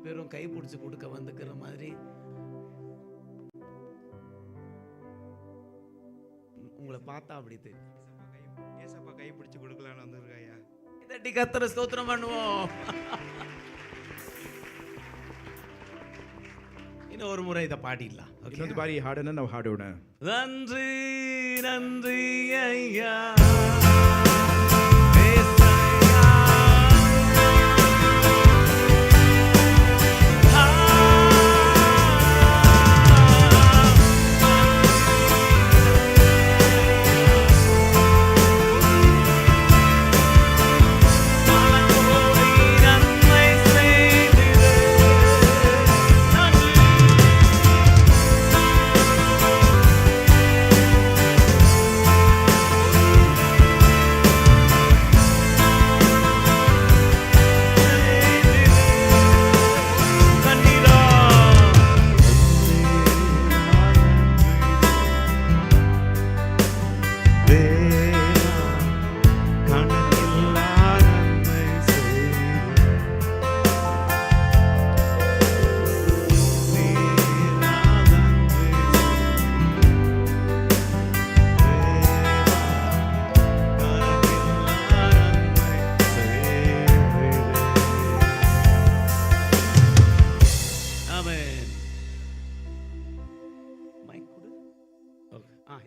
பேரும் கை பிடிச்சி கொடுக்க வந்துக்கிற மாதிரி உங்களை பார்த்தா அப்படி தெரியும். ஏசப்பா கை பிடிச்சி கொடுக்கலான்னு வந்திருக்காயா. தட்டி கர்த்தரை ஸ்தோத்திரம் பண்ணுவோம். இன்னும் ஒரு முறை இதை பாடிடலாம். ಇನ್ನೊಂದು ಬಾರಿ ಹಾಡನ್ನ ನಾವು ಹಾಡೋಣ. நன்றி நன்றி ஐயா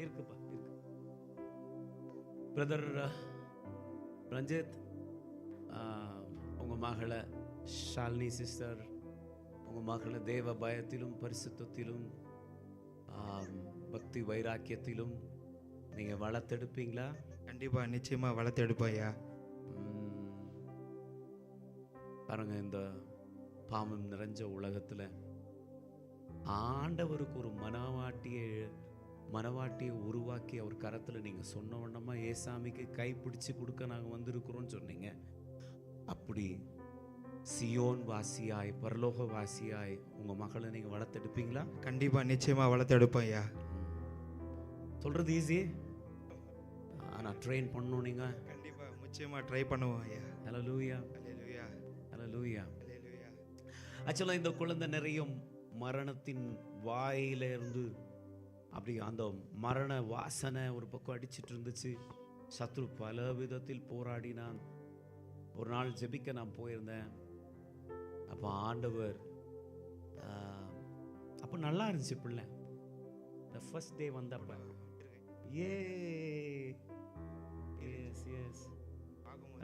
இருக்குப்பா இருக்கு. பிரதர் ரஞ்சித், உங்கள் மகளை ஷாலினி சிஸ்டர், உங்கள் மகளை தேவ பயத்திலும் பரிசுத்தத்திலும் பக்தி வைராக்கியத்திலும் நீங்கள் வளர்த்தெடுப்பீங்களா? கண்டிப்பா நிச்சயமா வளர்த்தெடுப்பாயா. பாருங்க, இந்த பாவம் நிறைஞ்ச உலகத்தில் ஆண்டவருக்கு ஒரு மனவாட்டியை உருவாக்கி அவர் கரத்தில் நீங்கள் சொன்ன உடனே ஏசாமிக்கு கை பிடிச்சி கொடுக்க நாங்கள் வந்திருக்கிறோன்னு சொன்னீங்க. அப்படி சியோன் வாசியாய் பரலோக வாசியாய் உங்கள் மகளை நீங்கள் வளர்த்தெடுப்பீங்களா? கண்டிப்பா நிச்சயமா வளர்த்தெடுப்பையா. சொல்கிறது ஈஸி, ஆனால் ட்ரெயின் பண்ணணும். நீங்கள் கண்டிப்பா நிச்சயமா ட்ரை பண்ணுவோம் ஐயா. ஹல்லேலூயா ஹல்லேலூயா ஹல்லேலூயா. ஹல்லேலூயா. ஆக்சுவலாக இந்த குழந்தை நிறைய மரணத்தின் வாயிலிருந்து அப்படி அந்த மரண வாசனை ஒரு பக்கம் அடிச்சிட்டு இருந்துச்சு. சத்ரு பல விதத்தில் போராடினான். ஒரு நாள் ஜெபிக்க நான் போயிருந்தேன். அப்போ ஆண்டவர் அப்போ நல்லா இருந்துச்சு பிள்ளை. இந்த ஃபர்ஸ்ட் டே வந்தப்ப எஸ் எஸ்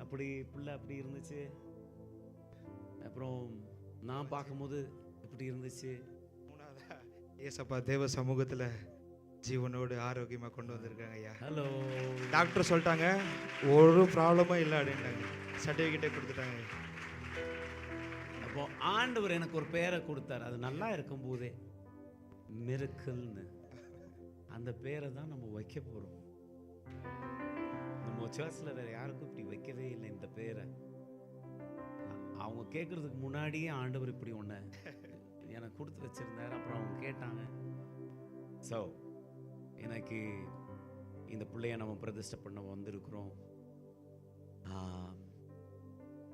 அப்படி பிள்ளை அப்படி இருந்துச்சு. அப்புறம் நான் பார்க்கும்போது எப்படி இருந்துச்சு. மூணாவதா ஏசப்பா தேவ சமூகத்தில் ஜீவனோடு ஆரோக்கியமாக கொண்டு வந்திருக்காங்க ஐயா. ஹலோ, டாக்டர் சொல்லிட்டாங்க ஒரு ப்ராப்ளமும் இல்லை அப்படின்ட்டாங்க. சர்டிஃபிகேட்டே கொடுத்துட்டாங்க. அப்போ ஆண்டவர் எனக்கு ஒரு பேரை கொடுத்தார். அது நல்லா இருக்கும் போதே மிரக்கல்னு அந்த பேரை தான் நம்ம வைக்க போகிறோம். நம்ம சர்ச்சில் வேற யாருக்கும் இப்படி வைக்கவே இல்லை இந்த பேரை. அவங்க கேட்குறதுக்கு முன்னாடியே ஆண்டவர் இப்படி ஒன்று எனக்கு கொடுத்து வச்சிருந்தார். அப்புறம் அவங்க கேட்டாங்க. ஸோ எனக்கு இந்த பிள்ளைய நம்ம பிரதிஷ்டை பண்ண வந்திருக்கிறோம்.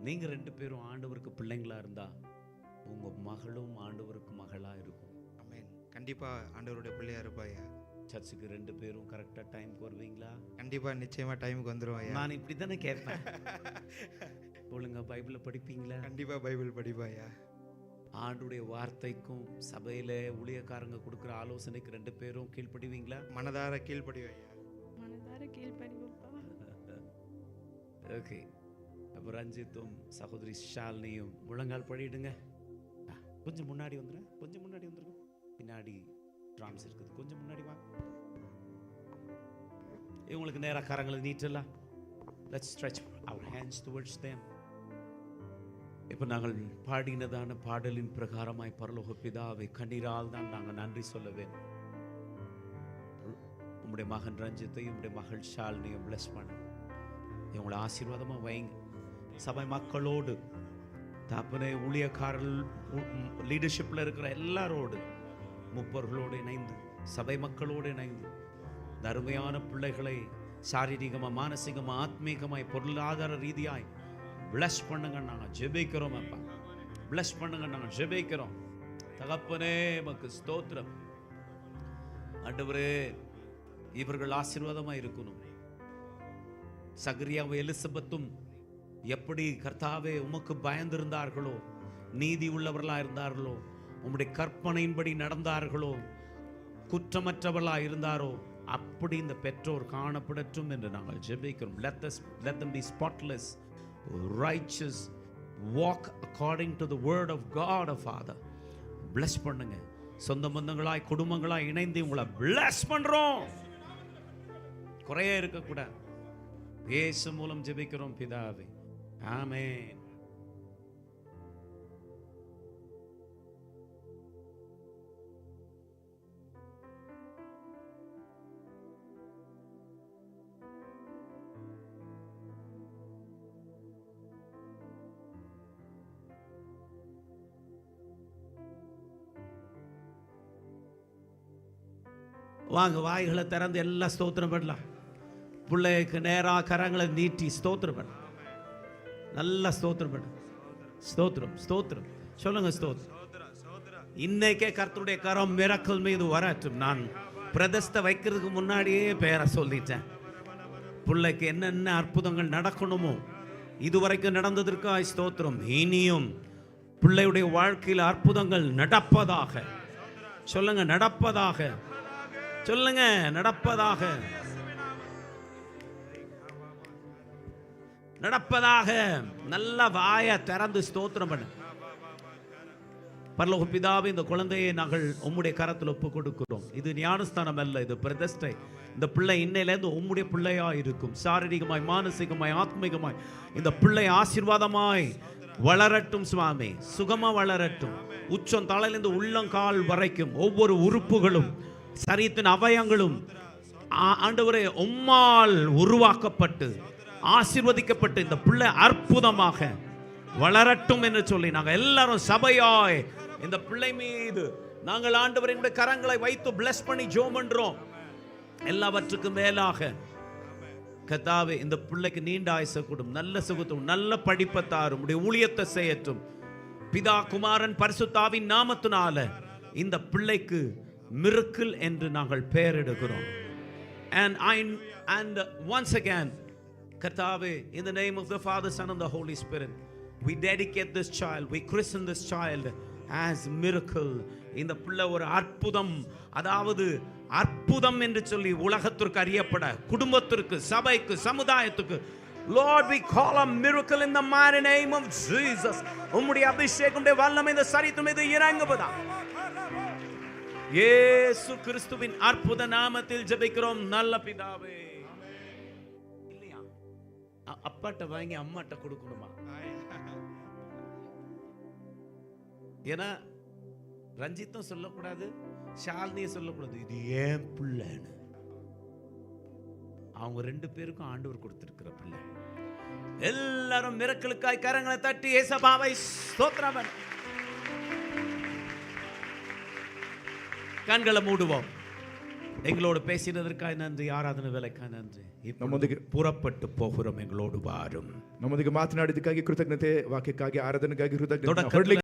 நீங்கள் 2 பேரும் ஆண்டவருக்கு பிள்ளைங்களா இருந்தா உங்கள் மகளும் ஆண்டவருக்கு மகளாக இருக்கும். ஆமென். கண்டிப்பாக ஆண்டவருடைய பிள்ளையா இருப்பாயா. சர்ச்சுக்கு 2 பேரும் கரெக்டாக டைமுக்கு வருவீங்களா? கண்டிப்பாக நிச்சயமாக டைமுக்கு வந்துடுவோம் ஐயா. நான் இப்படி தானே கேட்பேன். ஒழுங்கா பைபிளை படிப்பீங்களா? கண்டிப்பாக பைபிள் படிப்பாயா. ஆண்டுடைய வார்த்தைக்கும் சபையில் ஊழியக்காரங்க கொடுக்குற ஆலோசனைக்கு 2 பேரும் கீழ்ப்படிவீங்களா? மனதார கீழ்ப்படிவாயா. மனதார கீழ்ப்படிவோப்பா. ஓகே. அப்போ ரஞ்சித்தும் சகோதரி ஷாலினியும் முழங்கால் படிடுங்க. கொஞ்சம் முன்னாடி வந்துடுங்க. கொஞ்சம் முன்னாடி வந்துருங்க. பின்னாடி ட்ராம்ஸ் இருக்குது. கொஞ்சம் முன்னாடி வாங்க. இவங்களுக்கு நேராக கரங்களை நீட்டலாம். Let's stretch our hands towards them. இப்போ நாங்கள் பாடினதான பாடலின் பிரகாரமாய் பரலோக பிதாவை கண்ணீரால் தான் நாங்கள் நன்றி சொல்லவேன். உங்களுடைய மகன் ரஞ்சித்தையும் உங்களுடைய மகள் ஷாலினியும் பிளஸ் பண்ண இவங்களை ஆசீர்வாதமாக வைங்க. சபை மக்களோடு தாப்பனே ஊழியக்காரர்கள் லீடர்ஷிப்பில் இருக்கிற எல்லாரோடு முப்பர்களோடு இணைந்து சபை மக்களோடு இணைந்து அருமையான பிள்ளைகளை சாரீரிகமாக மானசீகமாக ஆத்மீகமாய் பொருளாதார ரீதியாய் பிளஸ் பண்ணுங்க. நாங்கள் ஜெபிக்கிறோம் அப்பா. பிளஸ் பண்ணுங்க. நாங்கள் ஜெபிக்கிறோம். தகப்பனே உமக்கு ஸ்தோத்திரம். ஆண்டவரே, இவர்கள் ஆசீர்வாதமா இருக்கணும். சகரியாவும் எலிசபெத்தும் எப்படி கர்த்தாவே உமக்கு பயந்திருந்தார்களோ, நீதி உள்ளவர்களா இருந்தார்களோ, உம்முடைய கற்பனையின்படி நடந்தார்களோ, குற்றமற்றவர்களா இருந்தாரோ, அப்படி இந்த பெற்றோர் காணப்படட்டும் என்று நாங்கள் ஜெபிக்கிறோம். Let them be spotless, righteous, walk according to the word of God, Father. Bless பண்ணுங்க. சொந்த பந்தங்களாய் குடும்பங்களாய் இணைந்து உங்களை bless பண்றோம். குறையே இருக்கக்கூடாது. இயேசு மூலம் ஜெபிக்கிறோம் பிதாவே, ஆமென். வாங்க, வாய்களை திறந்து எல்லாம் ஸ்தோத்திரம் பண்ணலாம். பிள்ளைக்கு நேராக கரங்களை நீட்டி ஸ்தோத்திரம் பண்ண, நல்லா ஸ்தோத்திரம் பண்ண. ஸ்தோத்திரம் ஸ்தோத்திரம் சொல்லுங்க. ஸ்தோத்திரம். இன்னைக்கே கர்த்தருடைய கரம் மிரக்கல் மீது வரட்டும். நான் பிரதிஷ்டை வைக்கிறதுக்கு முன்னாடியே பேரை சொல்லிட்டேன். பிள்ளைக்கு என்னென்ன அற்புதங்கள் நடக்கணுமோ இதுவரைக்கும் நடந்ததற்காக ஸ்தோத்திரம். இனியும் பிள்ளையுடைய வாழ்க்கையில் அற்புதங்கள் நடப்பதாக சொல்லுங்க. நடப்பதாக சொல்லுங்க. நடப்பதாக நடப்பதாக. நல்ல வாயை திறந்து ஸ்தோத்திரம் பண்ணு. பரலோக பிதாவே, இந்த குழந்தையை நாங்கள் உம்முடைய கரத்தில் ஒப்பு கொடுக்கிறோம். இது ஞானஸ்தானம் அல்ல, இது பிரதிஷ்டை. இந்த பிள்ளை இன்னையிலேருந்து உம்முடைய பிள்ளையா இருக்கும். சாரீரிகமாய், மானசீகமாய், ஆத்மீகமாய் இந்த பிள்ளை ஆசீர்வாதமாய் வளரட்டும் சுவாமி. சுகமா வளரட்டும். உச்சம் தலையிலிருந்து உள்ளங்கால் வரைக்கும் ஒவ்வொரு உறுப்புகளும் சரீரத்தின் அவயங்களும் ஆண்டவரே உம்மால் உருவாக்கப்பட்டு ஆசீர்வதிக்கப்பட்டு இந்த பிள்ளை அற்புதமாக வளரட்டும் என்று சொல்லி நாங்கள் எல்லாரும் சபையாய் இந்த பிள்ளை மீது நாங்கள் ஆண்டவரின் கரங்களை வைத்து பிளஸ் பண்ணி ஜெபம் பண்றோம். எல்லாவற்றுக்கும் மேலாக கர்த்தாவே, இந்த பிள்ளைக்கு நீண்ட ஆயுசை கொடும், நல்ல சுகத்தும் நல்ல படிப்பை தாரும், உடைய ஊழியத்தை செய்யட்டும். பிதா குமாரன் பரிசுத்தாவின் நாமத்தினால இந்த பிள்ளைக்கு மிரக்கிள் என்று நாங்கள் பெயரிடுகிறோம். And once again, கர்த்தாவே, in the name of the Father, Son and the Holy Spirit, we dedicate this child, we christen this child as miracle. இந்த பிள்ளை ஒரு அற்புதம், அதாவது அற்புதம் என்று சொல்லி உலகத்திற்கு அறியப்பட, குடும்பத்திற்கு, சபைக்கு, சமுதாயத்துக்கு, Lord, we call a miracle in the mighty name of Jesus. உம்முடைய அபிஷேகம், உம்முடைய வல்லமை இந்த சரீரத்தின் மீது இறங்குவதா. இயேசு கிறிஸ்துவின் அற்புத நாமத்தில் ஜெபிக்கிறோம் நல்ல பிதாவே. இல்லையா, அப்பாட்ட வாங்கி அம்மாட்ட கொடுக்கணுமா? ஏன்னா ரஞ்சித்தும் சொல்லக்கூடாது, ஷாலினியும் சொல்லக்கூடாது, இது ஏன் பிள்ளைன்னு. அவங்க ரெண்டு பேருக்கும் ஆண்டவர் கொடுத்திருக்கிற பிள்ளை. எல்லாரும் மிரக்கலுக்காய் கரங்களை தட்டி ஏசபாவை ஸ்தோத்திரம் பண்ணு. கண்களை மூடுவோம். எங்களோடு பேசினதற்காக நன்றி, ஆராதனை வேலைக்காக நன்றி. ನಮ್ಮೊಂದಿಗೆ புறப்பட்டு போகிறோம், எங்களோடு வாரும். ನಮ್ಮೊಂದಿಗೆ ಮಾತನಾಡಿದ್ದಕ್ಕಾಗಿ ಕೃತಜ್ಞತೆ, ವಾಕ್ಯಕ್ಕಾಗಿ ಆರಾಧನೆಗಾಗಿ ಹೃದಯ